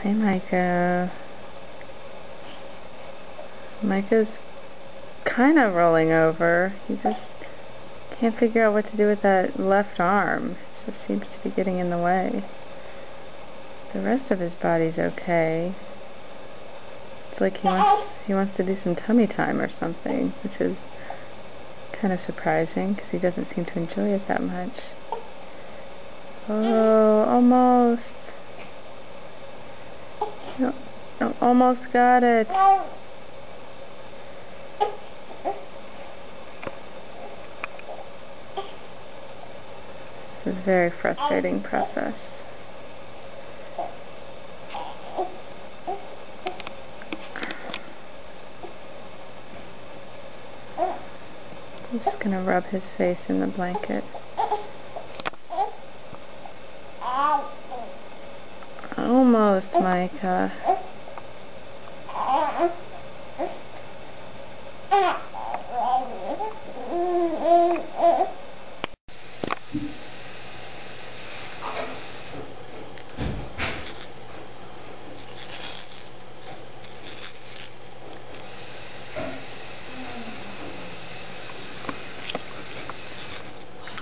Hey, Micah. Micah's kind of rolling over. He just can't figure out what to do with that left arm. It just seems to be getting in the way. The rest of his body's okay. It's like he wants to do some tummy time or something, which is kind of surprising because he doesn't seem to enjoy it that much. Oh, almost. No, almost got it. This is a very frustrating process. I'm just going to rub his face in the blanket. Almost, Micah.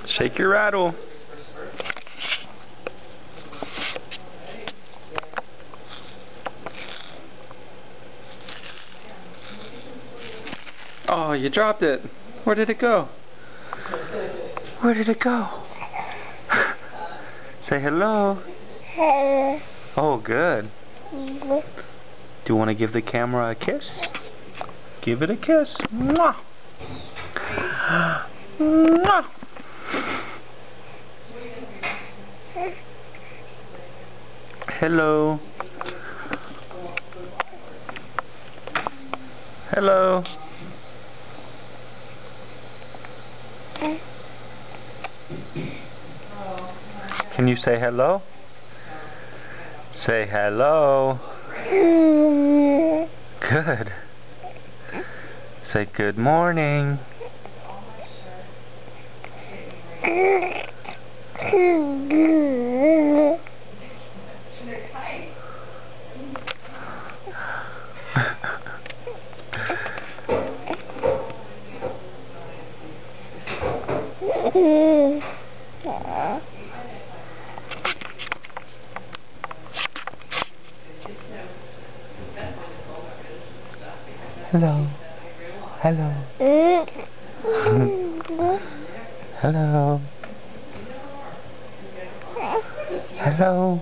Shake your rattle. Oh, you dropped it. Where did it go? Where did it go? Say hello. Oh, good. Do you want to give the camera a kiss? Give it a kiss. Mwah. Mwah. Hello. Hello. Can you say hello? Say hello. Good. Say good morning. Hello. Hello. Hello. Hello.